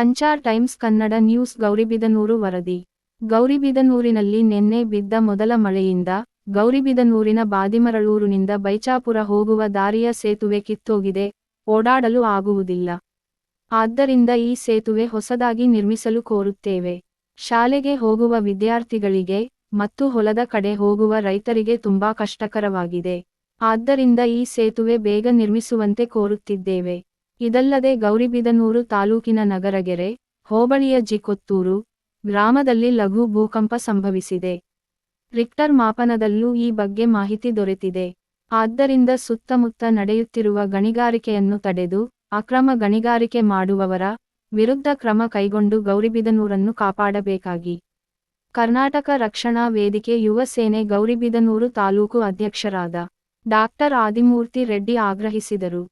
Sanchar times Kannada news Gauribidanur ವರದಿ. ಗೌರಿಬಿದನೂರಿನಲ್ಲಿ ನಿನ್ನೆ ಬಿದ್ದ ಮೊದಲ ಮಳೆಯಿಂದ ಗೌರಿಬಿದನೂರಿನ ಬಾದಿಮರಳೂರಿನಿಂದ ಬೈಚಾಪುರ ಹೋಗುವ ದಾರಿಯ ಸೇತುವೆ ಕಿತ್ತೋಗಿದೆ, ಓಡಾಡಲು ಆಗುವುದಿಲ್ಲ. ಆದ್ದರಿಂದ ಈ ಸೇತುವೆ ಹೊಸದಾಗಿ ನಿರ್ಮಿಸಲು ಕೋರುತ್ತೇವೆ. ಶಾಲೆಗೆ ಹೋಗುವ ವಿದ್ಯಾರ್ಥಿಗಳಿಗೆ ಮತ್ತು ಹೊಲದ ಕಡೆ ಹೋಗುವ ರೈತರಿಗೆ ತುಂಬಾ ಕಷ್ಟಕರವಾಗಿದೆ. ಆದ್ದರಿಂದ ಈ ಸೇತುವೆ ಬೇಗ ನಿರ್ಮಿಸುವಂತೆ ಕೋರುತ್ತಿದ್ದೇವೆ. ಇದಲ್ಲದೆ ಗೌರಿಬಿದನೂರು ತಾಲೂಕಿನ ನಗರಗೆರೆ, ಹೋಬಳಿಯ ಜಿಕೊತ್ತೂರು ಗ್ರಾಮದಲ್ಲಿ ಲಘು ಭೂಕಂಪ ಸಂಭವಿಸಿದೆ. ರಿಕ್ಟರ್ ಮಾಪನದಲ್ಲೂ ಈ ಬಗ್ಗೆ ಮಾಹಿತಿ ದೊರೆತಿದೆ. ಆದ್ದರಿಂದ ಸುತ್ತಮುತ್ತ ನಡೆಯುತ್ತಿರುವ ಗಣಿಗಾರಿಕೆಯನ್ನು ತಡೆದು ಅಕ್ರಮ ಗಣಿಗಾರಿಕೆ ಮಾಡುವವರ ವಿರುದ್ಧ ಕ್ರಮ ಕೈಗೊಂಡು ಗೌರಿಬಿದನೂರನ್ನು ಕಾಪಾಡಬೇಕಾಗಿ ಕರ್ನಾಟಕ ರಕ್ಷಣಾ ವೇದಿಕೆ ಯುವ ಸೇನೆ ಗೌರಿಬಿದನೂರು ತಾಲೂಕು ಅಧ್ಯಕ್ಷರಾದ ಡಾಕ್ಟರ್ ಆದಿಮೂರ್ತಿ ರೆಡ್ಡಿ ಆಗ್ರಹಿಸಿದರು.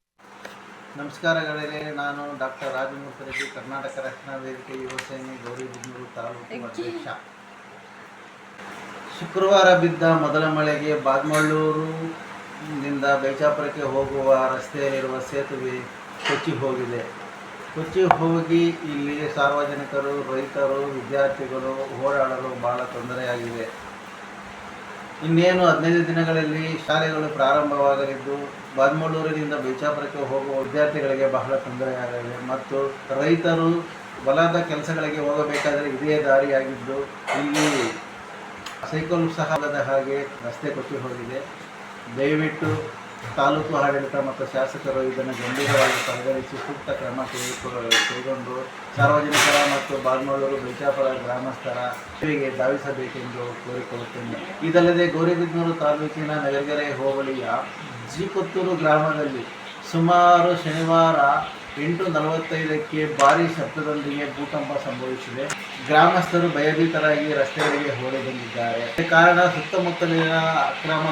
ನಮಸ್ಕಾರಗಳೇ, ನಾನು ಡಾಕ್ಟರ್ ಆದಿಮೂರ್ತಿ ರೆಡ್ಡಿ, ಕರ್ನಾಟಕ ರಕ್ಷಣಾ ವೇದಿಕೆ ಯುವ ಸೇನೆ ಗೌರಿಬಿದನೂರು ತಾಲೂಕು ಅಧ್ಯಕ್ಷ. ಶುಕ್ರವಾರ ಬಿದ್ದ ಮೊದಲ ಮಳೆಗೆ ಬಾದ್ಮಳ್ಳೂರಿನಿಂದ ಬೈಚಾಪುರಕ್ಕೆ ಹೋಗುವ ರಸ್ತೆಯಲ್ಲಿರುವ ಸೇತುವೆ ಕೊಚ್ಚಿ ಹೋಗಿದೆ. ಕೊಚ್ಚಿ ಹೋಗಿ ಇಲ್ಲಿ ಸಾರ್ವಜನಿಕರು, ರೈತರು, ವಿದ್ಯಾರ್ಥಿಗಳು ಓಡಾಡಲು ಬಹಳ ತೊಂದರೆಯಾಗಿದೆ. ಇನ್ನೇನು 15 ದಿನಗಳಲ್ಲಿ ಶಾಲೆಗಳು ಪ್ರಾರಂಭವಾಗಲಿದ್ದು ಬಾದ್ಮಳ್ಳೂರಿನಿಂದ ಬೈಚಾಪುರಕ್ಕೆ ಹೋಗುವ ವಿದ್ಯಾರ್ಥಿಗಳಿಗೆ ಬಹಳ ತೊಂದರೆಯಾಗಲಿದೆ ಮತ್ತು ರೈತರು ಹೊಲದ ಕೆಲಸಗಳಿಗೆ ಹೋಗಬೇಕಾದರೆ ಇದೇ ದಾರಿಯಾಗಿದ್ದು ಇಲ್ಲಿ ಸೈಕಲ್ ಸಹ ಆಗದ ಹಾಗೆ ರಸ್ತೆ ಕೊಚ್ಚಿ ಹೋಗಿದೆ. ದಯವಿಟ್ಟು ತಾಲೂಕು ಆಡಳಿತ ಮತ್ತು ಶಾಸಕರು ಇದನ್ನು ಗಂಭೀರವಾಗಿ ಪರಿಗಣಿಸಿ ಸೂಕ್ತ ಕ್ರಮ ಕೈಗೊಂಡು ಸಾರ್ವಜನಿಕರ ಮತ್ತು ಬಾದ್ಮಳ್ಳೂರು ಬೈಚಾಪುರ ಗ್ರಾಮಸ್ಥರ ಸೇವೆಗೆ ಧಾವಿಸಬೇಕೆಂದು ಕೋರಿಕೊಳ್ಳುತ್ತೇನೆ. ಇದಲ್ಲದೆ ಗೌರಿಬಿದನೂರು ತಾಲೂಕಿನ ನಗರಗೆರೆ ಹೋಬಳಿಯ ಜಿಕೊತ್ತೂರು ಗ್ರಾಮದಲ್ಲಿ ಸುಮಾರು ಶನಿವಾರ 8:45ಕ್ಕೆ ಭಾರೀ ಶಬ್ದದೊಂದಿಗೆ ಭೂಕಂಪ ಸಂಭವಿಸಿದೆ. ಗ್ರಾಮಸ್ಥರು ಭಯಭೀತರಾಗಿ ರಸ್ತೆಗಳಿಗೆ ಓಡಿ ಬಂದಿದ್ದಾರೆ. ಕಾರಣ ಸುತ್ತಮುತ್ತಲಿನ ಅಕ್ರಮ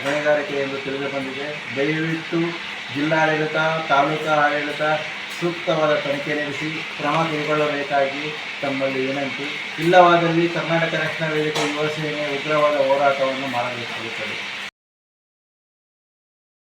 ಗಣಿಗಾರಿಕೆ ಎಂದು ತಿಳಿದು ಬಂದಿದೆ. ದಯವಿಟ್ಟು ಜಿಲ್ಲಾಡಳಿತ, ತಾಲೂಕಾ ಆಡಳಿತ ಸೂಕ್ತವಾದ ತನಿಖೆ ನಡೆಸಿ ಕ್ರಮ ಕೈಗೊಳ್ಳಬೇಕಾಗಿ ತಮ್ಮಲ್ಲಿ ವಿನಂತಿ. ಇಲ್ಲವಾದಲ್ಲಿ ಕರ್ನಾಟಕ ರಕ್ಷಣಾ ವೇದಿಕೆ ಯುವ ಸೇನೆ ಉಗ್ರವಾದ ಹೋರಾಟವನ್ನು ಮಾಡಬೇಕಾಗುತ್ತದೆ.